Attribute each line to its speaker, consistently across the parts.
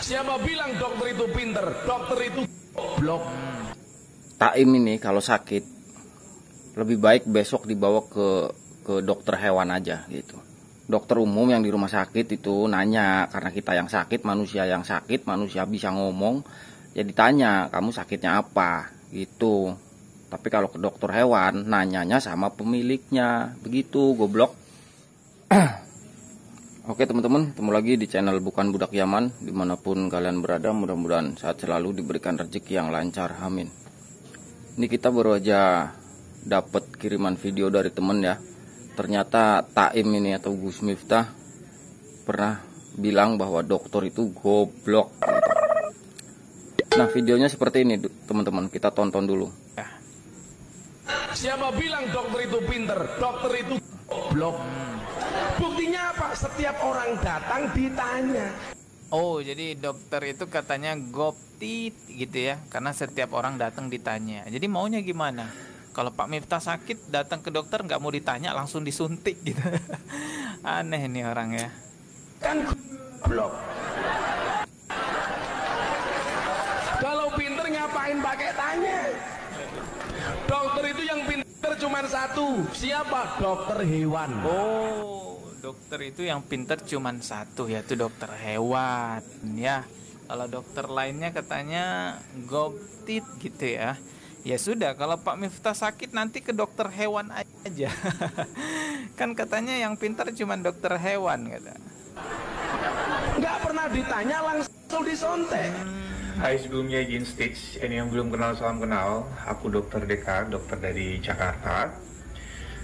Speaker 1: Siapa bilang dokter itu pinter? Dokter itu goblok.
Speaker 2: Taim ini kalau sakit lebih baik besok dibawa ke dokter hewan aja gitu. Dokter umum yang di rumah sakit itu nanya, karena kita yang sakit, manusia yang sakit, manusia bisa ngomong, ya ditanya kamu sakitnya apa gitu. Tapi kalau ke dokter hewan nanyanya sama pemiliknya, begitu goblok. Oke teman-teman, ketemu lagi di channel Bukan Budak Yaman. Dimanapun kalian berada, mudah-mudahan saat selalu diberikan rezeki yang lancar, amin. Ini kita baru aja dapat kiriman video dari temen ya. Ternyata Taim ini atau Gus Miftah pernah bilang bahwa dokter itu goblok gitu. Nah videonya seperti ini teman-teman, kita tonton dulu.
Speaker 1: Siapa bilang dokter itu pinter? Dokter itu goblok. Buktinya apa? Setiap orang datang ditanya.
Speaker 3: Oh, jadi dokter itu katanya goptit gitu ya, karena setiap orang datang ditanya. Jadi maunya gimana? Kalau Pak Miftah sakit datang ke dokter nggak mau ditanya, langsung disuntik gitu. Aneh nih orang ya.
Speaker 1: Kan goblok. Kalau pinter ngapain pakai tanya? Dokter itu yang pinter cuma satu. Siapa? Dokter hewan.
Speaker 3: Oh, dokter itu yang pinter cuma satu, yaitu dokter hewan ya. Kalau dokter lainnya katanya goptit gitu ya. Ya sudah, kalau Pak Miftah sakit nanti ke dokter hewan aja. Kan katanya yang pintar cuma dokter hewan kata.
Speaker 1: Nggak pernah ditanya, langsung disontek.
Speaker 4: Hai, sebelumnya izin stage. Ini yang belum kenal, salam kenal. Aku Dokter Deka, dokter dari Jakarta.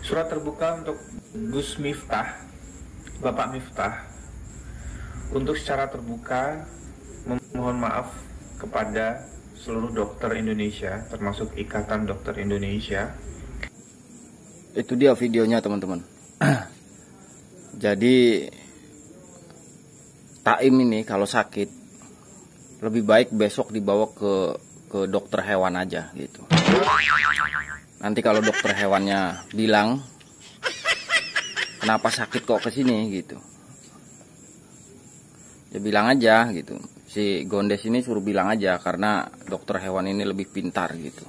Speaker 4: Surat terbuka untuk Gus Miftah, Bapak Miftah, untuk secara terbuka memohon maaf kepada seluruh dokter Indonesia, termasuk Ikatan Dokter Indonesia.
Speaker 2: Itu dia videonya teman-teman. Jadi Taim ini kalau sakit lebih baik besok dibawa ke dokter hewan aja gitu. Nanti kalau dokter hewannya bilang kenapa sakit kok kesini gitu, ya bilang aja gitu. Si Gondes ini suruh bilang aja, karena dokter hewan ini lebih pintar gitu.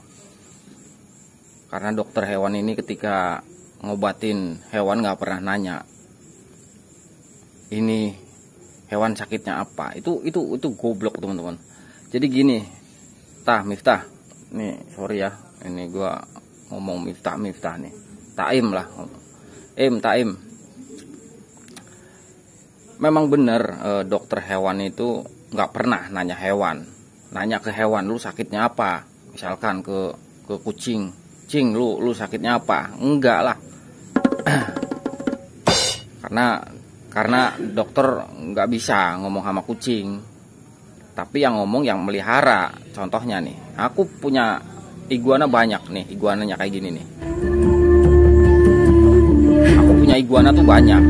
Speaker 2: Karena dokter hewan ini ketika ngobatin hewan nggak pernah nanya ini hewan sakitnya apa. Itu goblok teman-teman. Jadi gini, Miftah, nih sorry ya, ini gua ngomong Miftah nih, Taim lah, Taim. Memang bener dokter hewan itu nggak pernah nanya hewan, nanya ke hewan lu sakitnya apa. Misalkan ke kucing, cing lu sakitnya apa? Enggak lah. karena dokter nggak bisa ngomong sama kucing, tapi yang ngomong yang melihara. Contohnya nih, aku punya iguana banyak nih, iguananya kayak gini nih. Aku punya iguana tuh banyak,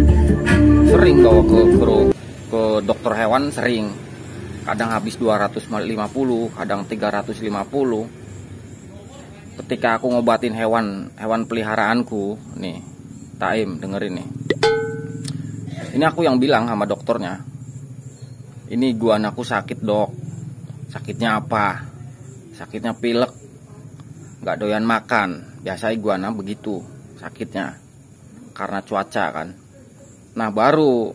Speaker 2: sering bawa ke dokter hewan, sering. Kadang habis 250, kadang 350. Ketika aku ngobatin hewan peliharaanku nih, Taim dengerin nih. Ini aku yang bilang sama dokternya, ini iguanaku sakit dok. Sakitnya apa? Sakitnya pilek, nggak doyan makan. Biasa iguana begitu sakitnya, karena cuaca kan. Nah baru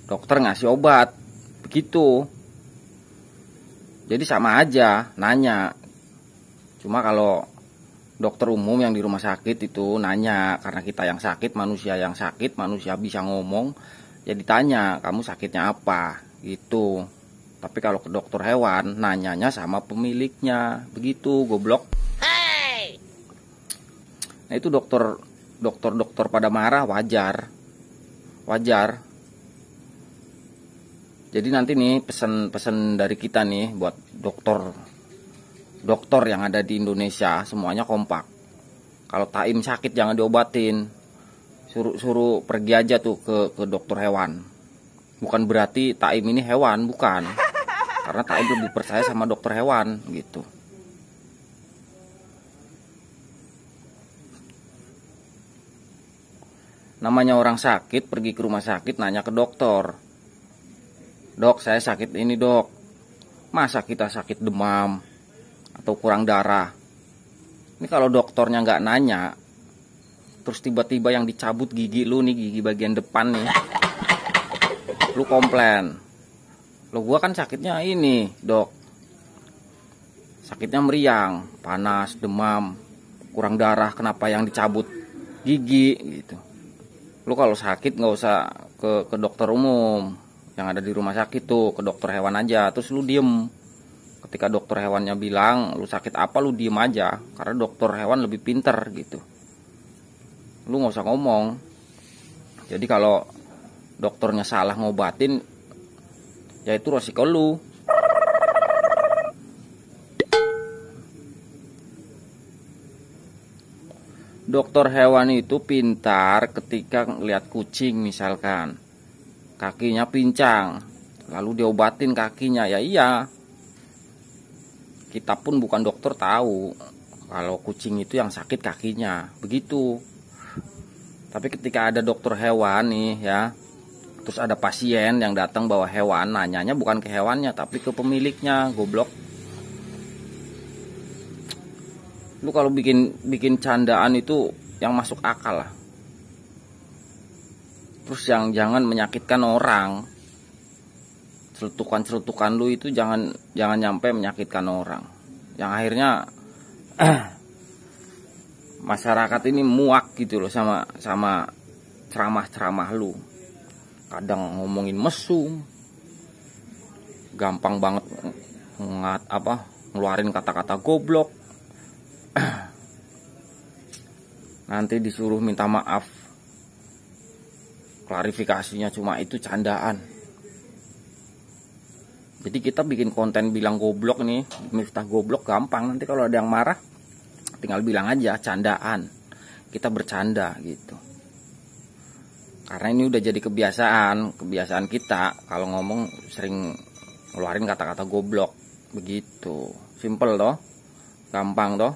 Speaker 2: dokter ngasih obat begitu. Jadi sama aja nanya. Cuma kalau dokter umum yang di rumah sakit itu nanya, karena kita yang sakit, manusia yang sakit, manusia bisa ngomong, ya ditanya kamu sakitnya apa gitu. Tapi kalau ke dokter hewan nanyanya sama pemiliknya, begitu goblok.
Speaker 1: Hey!
Speaker 2: Nah itu dokter pada marah, wajar. Jadi nanti nih pesan dari kita nih buat dokter yang ada di Indonesia, semuanya kompak. Kalau Taim sakit jangan diobatin, suruh pergi aja tuh ke dokter hewan. Bukan berarti Taim ini hewan, bukan. Karena Taim lebih percaya sama dokter hewan gitu. Namanya orang sakit pergi ke rumah sakit nanya ke dokter. Dok, saya sakit ini dok. Masa kita sakit demam atau kurang darah, ini kalau dokternya nggak nanya, terus tiba-tiba yang dicabut gigi lu nih, gigi bagian depan nih, lu komplain, lo gua kan sakitnya ini dok, sakitnya meriang, panas, demam, kurang darah, kenapa yang dicabut gigi gitu. Lu kalau sakit nggak usah ke dokter umum yang ada di rumah sakit tuh, ke dokter hewan aja, terus lu diem. Ketika dokter hewannya bilang lu sakit apa, lu diem aja, karena dokter hewan lebih pinter gitu. Lu nggak usah ngomong. Jadi kalau dokternya salah ngobatin, ya itu resiko lu. Dokter hewan itu pintar ketika ngeliat kucing misalkan kakinya pincang, lalu diobatin kakinya, ya iya. Kita pun bukan dokter tahu kalau kucing itu yang sakit kakinya, begitu. Tapi ketika ada dokter hewan nih ya, terus ada pasien yang datang bawa hewan, nanyanya bukan ke hewannya tapi ke pemiliknya, goblok. Lu kalau bikin candaan itu yang masuk akal lah. Terus yang jangan menyakitkan orang. Celutukan lu itu jangan nyampe menyakitkan orang. Yang akhirnya masyarakat ini muak gitu loh sama ceramah-ceramah lu. Kadang ngomongin mesum, gampang banget ngeluarin kata-kata goblok. Nanti disuruh minta maaf, klarifikasinya cuma itu candaan. Jadi kita bikin konten bilang goblok nih, Miftah goblok gampang. Nanti kalau ada yang marah tinggal bilang aja candaan, kita bercanda gitu. Karena ini udah jadi kebiasaan kita kalau ngomong sering ngeluarin kata-kata goblok begitu. Simple toh, gampang toh.